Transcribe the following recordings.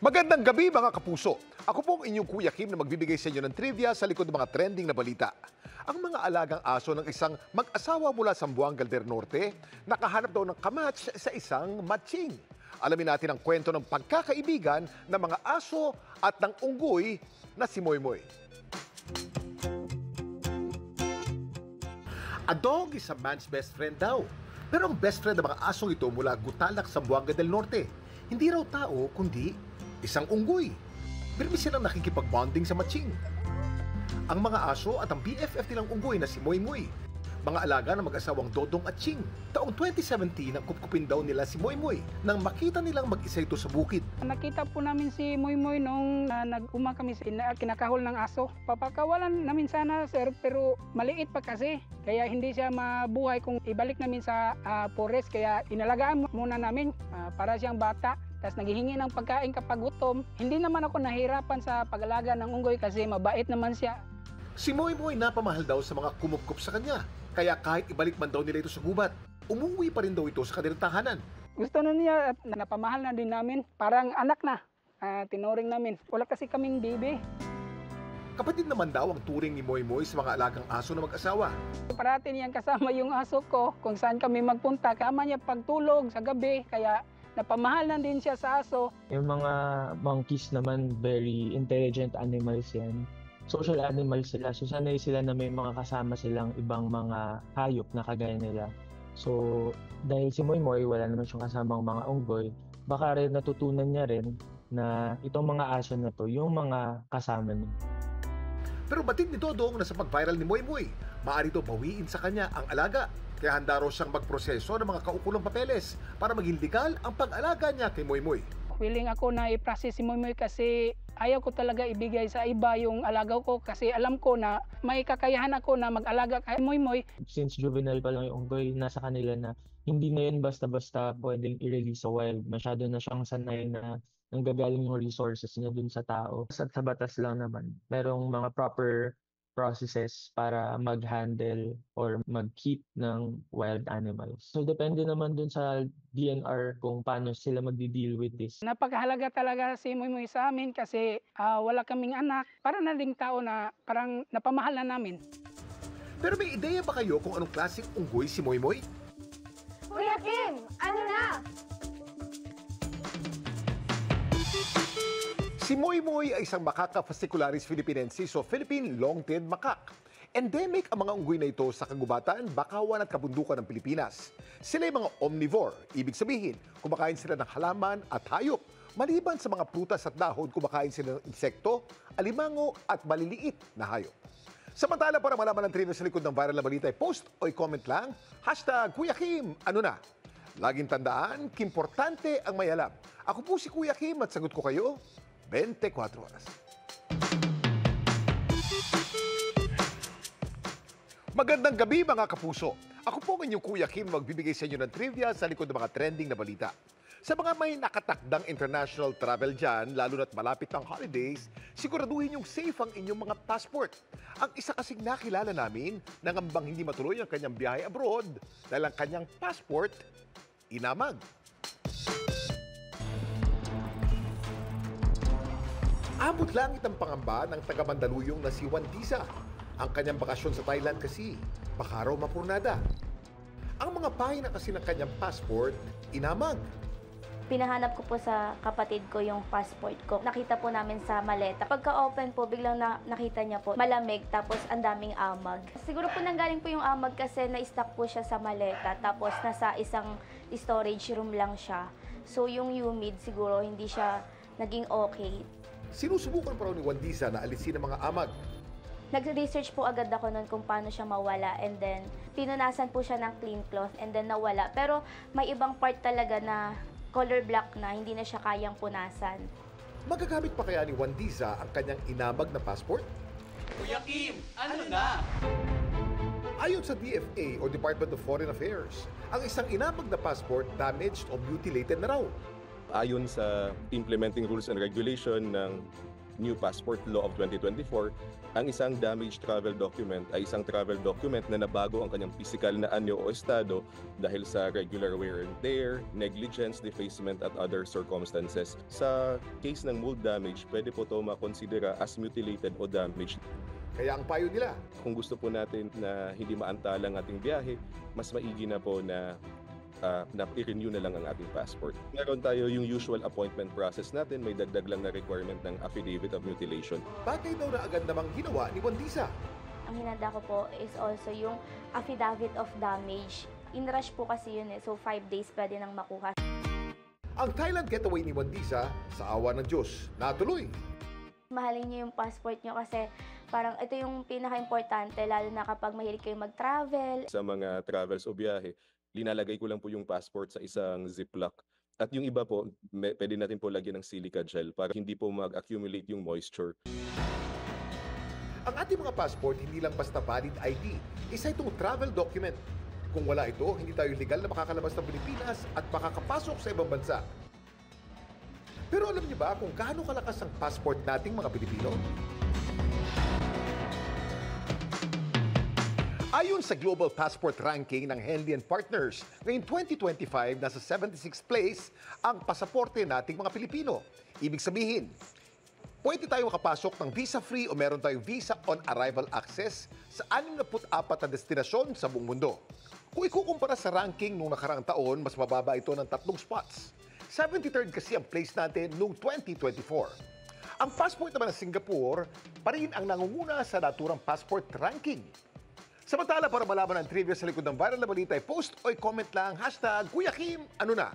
Magandang gabi mga kapuso. Ako po ang inyong Kuya Kim na magbibigay sa inyo ng trivia sa likod ng mga trending na balita. Ang mga alagang aso ng isang mag-asawa mula sa Sambuanga del Norte nakahanap daw ng kamatch sa isang matching. Alamin natin ang kwento ng pagkakaibigan ng mga aso at ng unggoy na si Moymoy. A dog is a man's best friend daw. Pero ang best friend ng mga asong ito mula Gutalak, Sambuanga del Norte, hindi raw tao kundi isang unggoy. Birbis silang nakikipag-bonding sa matching. Ang mga aso at ang BFF nilang unggoy na si Moymoy, mga alaga ng mag-asawang Dodong at Ching. Taong 2017, ang kupkupin daw nila si Moymoy nang makita nilang mag-isa ito sa bukid. Nakita po namin si Moymoy nung nag-uma kami sa kinakahol ng aso. Papakawalan namin sana sir, pero maliit pa kasi. Kaya hindi siya mabuhay kung ibalik namin sa forest. Kaya inalagaan muna namin para siyang bata. Tapos naghihingi ng pagkain kapag gutom. Hindi naman ako nahirapan sa pag-alaga ng unggoy kasi mabait naman siya. Si Moymoy napamahal daw sa mga kumupkup sa kanya. Kaya kahit ibalik man daw nila ito sa gubat, umuwi pa rin daw ito sa kanilang tahanan. Gusto na niya at napamahal na din namin. Parang anak na. Tinuring namin. Wala kasi kaming baby. Kapatid naman daw ang turing ni Moymoy sa mga alagang aso na mag-asawa. Parati niyang kasama yung aso ko kung saan kami magpunta. Kama niya pagtulog sa gabi. Kaya napamahal na din siya sa aso. Yung mga monkeys naman, very intelligent animals yan. Social animals sila. So sanay sila na may mga kasama silang ibang mga hayop na kagaya nila. So dahil si Moymoy wala naman siyang kasamang mga unggoy, baka rin natutunan niya rin na itong mga aso na to, yung mga kasama niya. Pero batid ni Dodong na sa pag-viral ni Moymoy, maaari ito bawiin sa kanya ang alaga. Kaya handa raw siyang magproseso ng mga kaukulong papeles para maging legal ang pag-alaga niya kay Moymoy. Willing ako na i-process si Moymoy kasi ayaw ko talaga ibigay sa iba yung alagaw ko kasi alam ko na may kakayahan ako na mag-alaga kay Moymoy. Since juvenile pa lang yung unggoy, nasa kanila na hindi na yun basta-basta pwedeng i-release sa wild. Masyado na siyang sanay na nanggagaling yung resources niya dun sa tao. Sa batas lang naman, merong mga proper processes para mag-handle or mag-keep ng wild animals. So depende naman dun sa DNR kung paano sila magdi-deal with this. Napakahalaga talaga si Moymoy sa amin kasi wala kaming anak. Para na ding tao na parang napamahal na namin. Pero may ideya ba kayo kung anong klaseng unggoy si Moymoy? Kuya Kim, ano na? Si Moymoy ay isang Macaca fascicularis philippinensis o Philippine long-tailed macaque. Endemic ang mga unggoy na ito sa kagubatan, bakawan at kabundukan ng Pilipinas. Sila ay mga omnivore, ibig sabihin, kumakain sila ng halaman at hayop. Maliban sa mga prutas at dahon, kumakain sila ng insekto, alimango at maliliit na hayop. Samantala, para malaman ang trivia sa likod ng viral na balita, post o i-comment lang, #Kuya Kim, ano na? Laging tandaan, kimportante ang may alam. Ako po si Kuya Kim at sagot ko kayo, 24 oras. Magandang gabi mga kapuso. Ako po ang inyong Kuya Kim magbibigay sa inyo ng trivia sa likod ng mga trending na balita. Sa mga may nakatakdang international travel dyan, lalo na't malapit ng holidays, siguraduhin yung safe ang inyong mga passport. Ang isa kasing nakilala namin, nangambang hindi matuloy ang kanyang biyahe abroad dahil ang kanyang passport inamag. Abot langit ang pangamba ng taga-Mandaluyong na si Juan Tiza. Ang kanyang bakasyon sa Thailand kasi, baka raw mapurnada. Ang mga pahina kasi ng kanyang passport, inamag. Pinahanap ko po sa kapatid ko yung passport ko. Nakita po namin sa maleta. Pagka-open po, biglang nakita niya po malamig tapos ang daming amag. Siguro po nanggaling po yung amag kasi na-stuck po siya sa maleta tapos nasa isang storage room lang siya. So yung humid siguro hindi siya naging okay. Sinusubukan pa raw ni Juan Tiza na alisin ang mga amag. Nag-research po agad ako nun kung paano siya mawala and then pinunasan po siya ng clean cloth and then nawala. Pero may ibang part talaga na color black na, hindi na siya kayang punasan. Magagamit pa kaya ni Juan Tiza ang kanyang inamag na passport? Kuya Kim, ano na? Ayon sa DFA o Department of Foreign Affairs, ang isang inamag na passport damaged o mutilated na raw. Ayon sa implementing rules and regulation ng New Passport Law of 2024, ang isang damaged travel document ay isang travel document na nabago ang kanyang physical na anyo o estado dahil sa regular wear and tear, negligence, defacement at other circumstances. Sa case ng mold damage, pwede po ito makonsidera as mutilated o damaged. Kaya ang payo nila, Kung gusto po natin na hindi maantala ang ating biyahe, mas maigi na po na i-renew na lang ang ating passport. Meron tayo yung usual appointment process natin, may dagdag lang na requirement ng affidavit of mutilation. bagay daw na agad namang ginawa ni Wandisa. Ang hinanda ko po is also yung affidavit of damage. In-rush po kasi yun so 5 days pwede nang makuha. Ang Thailand getaway ni Wandisa, sa awa ng Diyos, natuloy. Mahalin niyo yung passport niyo kasi parang ito yung pinaka-importante lalo na kapag mahilig kayo mag-travel. Sa mga travels o biyahe, linalagay ko lang po yung passport sa isang ziplock. At yung iba po, pwede natin po lagyan ng silica gel para hindi po mag-accumulate yung moisture. Ang ating mga passport hindi lang basta valid ID, isa itong travel document. Kung wala ito, hindi tayo legal na makakalabas ng Pilipinas at makakapasok sa ibang bansa. Pero alam niyo ba kung gaano kalakas ang passport nating mga Pilipino? Ayon sa Global Passport Ranking ng Henley & Partners, ngayong 2025, nasa 76th place ang pasaporte nating mga Pilipino. Ibig sabihin, pwede tayo makapasok ng visa-free o meron tayong visa on arrival access sa 64 na destinasyon sa buong mundo. Kung ikukumpara sa ranking nung nakaraang taon, mas mababa ito ng 3 spots. 73rd kasi ang place natin noong 2024. Ang passport naman ng Singapore pa rin ang nangunguna sa naturang passport ranking. Samantala, para malaman ang trivia sa likod ng viral na balita, post o comment lang #Kuya Kim, ano na?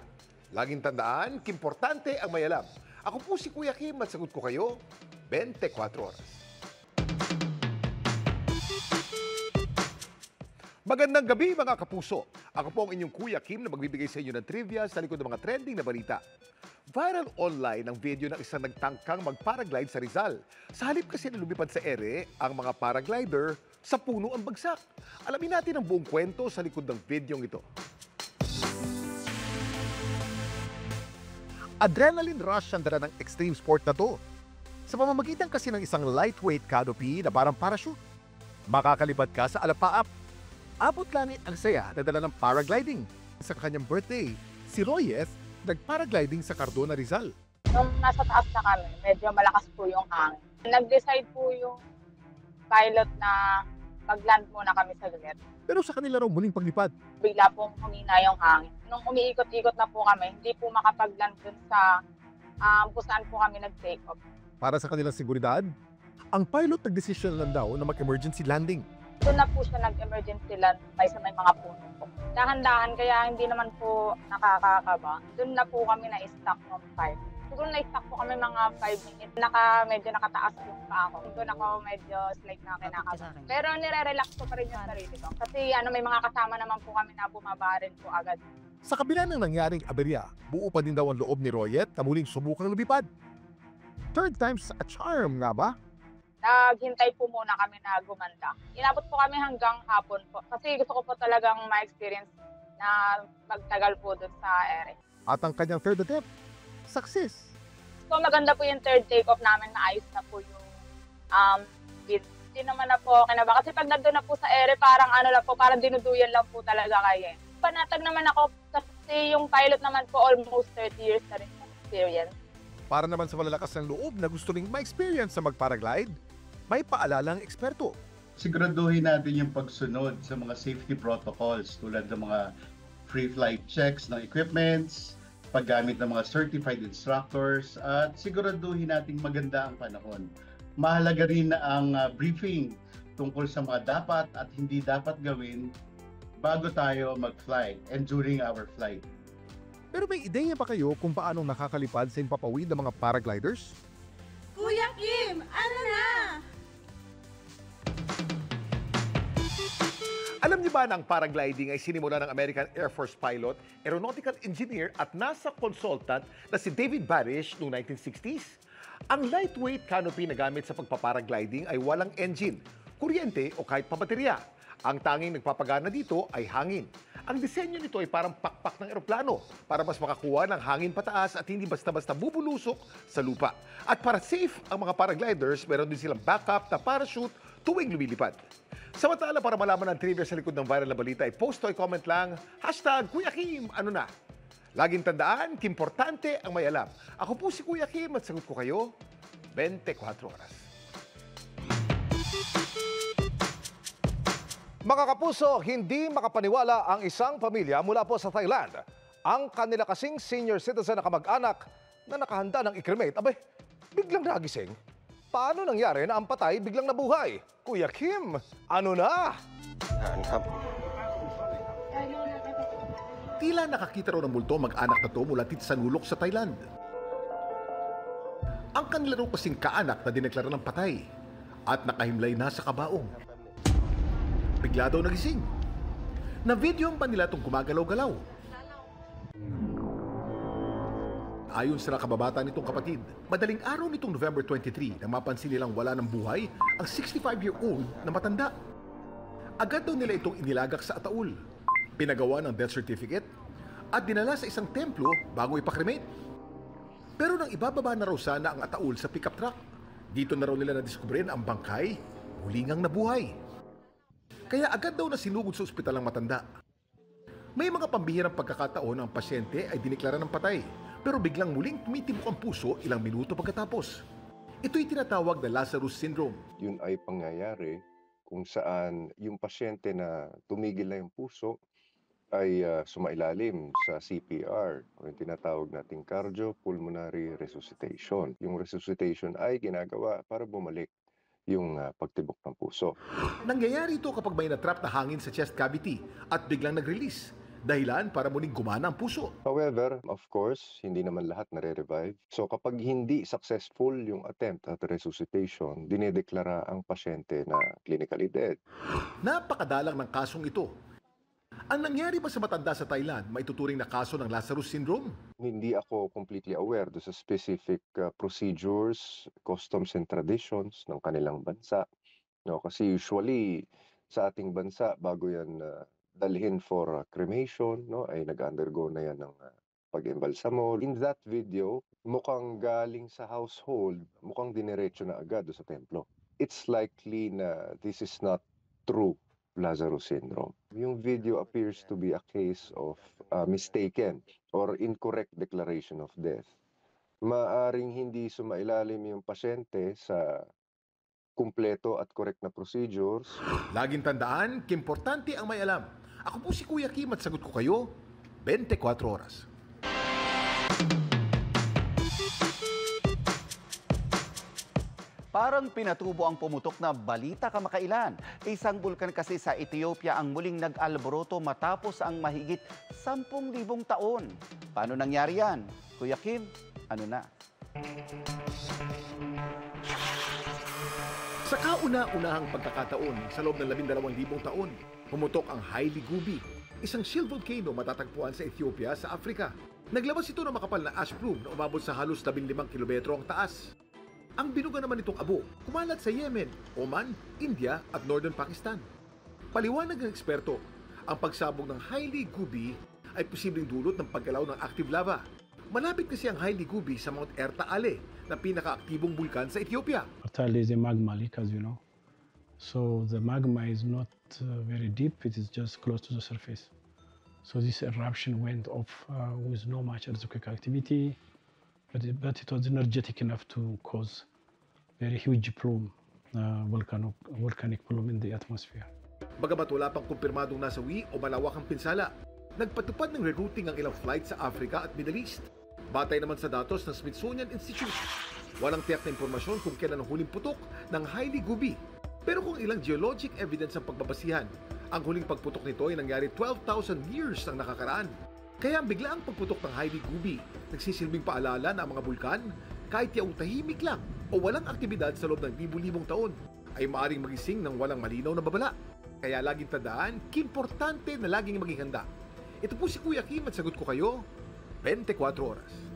Laging tandaan, kimportante ang may alam. Ako po si Kuya Kim at sagot ko kayo 24 oras. Magandang gabi mga kapuso. Ako po ang inyong Kuya Kim na magbibigay sa inyo ng trivia sa likod ng mga trending na balita. Viral online ang video ng isang nagtangkang mag-paraglide sa Rizal. Sa halip kasi na lumipad sa ere, ang mga paraglider sa puno ang bagsak. Alamin natin ang buong kwento sa likod ng videong ito. Adrenaline rush ang dala ng extreme sport na to. Sa pamamagitan kasi ng isang lightweight canopy na parang parachute, makakalipad ka sa alapaap. Abot langit ang saya na dala ng paragliding. Sa kanyang birthday, si Royeth nag-paragliding sa Cardona, Rizal. Nung nasa taas na kami, medyo malakas po yung hangin. Nag-decide po yung pilot na mag-land muna kami sa saglit. Pero sa kanila raw muling paglipad. Bigla pong humina yung hangin. Nung umiikot-ikot na po kami, hindi po makapag-land dun sa kung saan po kami nag-take off. Para sa kanilang seguridad, ang pilot nag-desisyon lang daw na mag-emergency landing. Doon na po siya nag-emergency land may sa may mga puno po. Dahan-dahan kaya hindi naman po nakakakaba. Doon na po kami na-stuck ng 5. Siguro na-stuck po kami mga 5 minutes. Medyo nakataas yung pa ako. Doon ako medyo slight na kinakaba. Pero nire-relax ko pa rin yung sarili ko. Kasi may mga kasama naman po kami na bumaba rin po agad. Sa kabila ng nangyaring aberya, buo pa din daw ang loob ni Royeth na muling subukang lumipad. Third time's a charm nga ba? Naghintay po muna kami na gumanda. Inabot po kami hanggang hapon po. Kasi gusto ko po talagang ma-experience na magtagal po dun sa ere. At ang kanyang third attempt, success. So maganda po yung third take-off namin, naayos na po yung bid. Hindi naman na po kinaba. Kasi pag nandun na po sa ere, parang parang dinuduyan lang po talaga kayo. Panatag naman ako kasi yung pilot naman po almost 30 years na rin yung experience. Para naman sa malalakas ng loob na gusto ring ma-experience sa mag-paraglide, may paalala ang eksperto. Siguraduhin natin yung pagsunod sa mga safety protocols tulad ng mga free flight checks ng equipments, paggamit ng mga certified instructors, at siguraduhin nating maganda ang panahon. Mahalaga rin ang briefing tungkol sa mga dapat at hindi dapat gawin bago tayo mag-fly and during our flight. Pero may ideya pa kayo kung paanong nakakalipad sa impapawid ng mga paragliders? Kuya Kim, ano na? Alam niyo ba na ang paragliding ay sinimula ng American Air Force pilot, aeronautical engineer at NASA consultant na si David Barish noong 1960s? Ang lightweight canopy na gamit sa pagpaparagliding ay walang engine, kuryente o kahit pabaterya. Ang tanging nagpapagana dito ay hangin. Ang disenyo nito ay parang pakpak ng eroplano para mas makakuha ng hangin pataas at hindi basta-basta bubulusok sa lupa. At para safe ang mga paragliders, meron din silang backup na parachute tuwing lumilipad. Samantala, para malaman ang trivia sa likod ng viral na balita, i-post o i-comment lang, #Kuya Kim, ano na? Laging tandaan, importante ang may alam. Ako po si Kuya Kim at sagot ko kayo 24 oras. Mga kapuso, hindi makapaniwala ang isang pamilya mula po sa Thailand. Ang kanila kasing senior citizen na kamag-anak na nakahanda ng i-cremate, abay, biglang nagising. Paano nangyari na ang patay biglang nabuhay? Kuya Kim, ano na? Tila nakakita raw ng multo mag-anak na to mula Titsanulok sa Thailand. Ang kanila raw kasing kaanak na dineklara ng patay at nakahimlay na sa kabaong. Bigla daw nagising. Na-videoan pa nila itong gumagalaw-galaw. Ayon sa nakababata nitong kapatid, madaling araw nitong November 23 nang mapansin nilang wala ng buhay ang 65-year-old na matanda. Agad daw nila itong inilagak sa ataul, pinagawa ng death certificate at dinala sa isang templo bago ipakremate. Pero nang ibababa na raw sana ang ataul sa pickup truck, dito na raw nila nadiskubre ang bangkay muli ngang nabuhay. Kaya agad daw na sinugod sa ospital ang matanda. May mga pambihirang pagkakataon na ang pasyente ay diniklara ng patay, pero biglang muling tumitibok ang puso ilang minuto pagkatapos. Ito'y tinatawag na Lazarus Syndrome. Yun ay pangyayari kung saan yung pasyente na tumigil na yung puso ay sumailalim sa CPR o yung tinatawag nating cardiopulmonary resuscitation. Yung resuscitation ay ginagawa para bumalik yung pagtibok ng puso. Nangyayari ito kapag may natrap na hangin sa chest cavity at biglang nag-release, dahilan para muling gumana ang puso. However, of course, hindi naman lahat nare-revive. So kapag hindi successful yung attempt at resuscitation, dinedeklara ang pasyente na clinically dead. Napakadalang ng kasong ito. Ang nangyari ba sa matanda sa Thailand, maituturing na kaso ng Lazarus Syndrome? Hindi ako completely aware do sa specific procedures, customs and traditions ng kanilang bansa. No, kasi usually sa ating bansa, bago yan dalhin for cremation, no, ay nag-undergo na yan ng pag-embalsamo. In that video, mukhang galing sa household, mukhang diniretso na agad sa templo. It's likely na this is not true Lazarus Syndrome. Yung video appears to be a case of mistaken or incorrect declaration of death. Maaring hindi sumailalim yung pasyente sa kumpleto at correct na procedures. Laging tandaan, importante ang may alam. Ako po si Kuya Kim at sagot ko kayo 24 oras. Parang pinatubo ang pumutok na balita kamakailan. Isang bulkan kasi sa Ethiopia ang muling nag-alboroto matapos ang mahigit 10,000 taon. Paano nangyari yan? Kuya Kim, ano na? Sa kauna-unahang pagkakataon sa loob ng 12,000 taon, pumutok ang Haile Gubi, isang shield volcano matatagpuan sa Ethiopia sa Africa. Naglabas ito ng makapal na ash plume na umabot sa halos 15 kilometro ang taas. Ang binuga naman itong abo, kumalat sa Yemen, Oman, India at Northern Pakistan. Paliwanag ng eksperto, ang pagsabog ng Haile Gubi ay posibleng dulot ng paggalaw ng active lava. Malapit kasi ang Haile Gubi sa Mount Erta Ale, na pinakaaktibong bulkan sa Ethiopia. Erta Ale is a magma lake, as you know. So the magma is not very deep, it is just close to the surface. So this eruption went off with no much earthquake activity. But it was energetic enough to cause very huge plume, volcanic plume in the atmosphere. Bagamat wala pang kumpirmadong nasawi o malawakang pinsala, nagpatupad ng rerouting ang ilang flight sa Africa at Middle East. Batay naman sa datos ng Smithsonian Institute, walang tiyak na impormasyon kung kailan ang huling putok ng Haile Gubi. Pero kung ilang geologic evidence ang pagbabasihan, ang huling pagputok nito ay nangyari 12,000 years ang nakakaraan. Kaya ang biglaang pagputok ng Haile Gubi, nagsisilbing paalala na ang mga bulkan, kahit yaong tahimik lang o walang aktibidad sa loob ng libu-libong taon, ay maaaring magising ng walang malinaw na babala. Kaya laging tandaan, importante na laging maging handa. Ito po si Kuya Kim at sagot ko kayo 24 oras.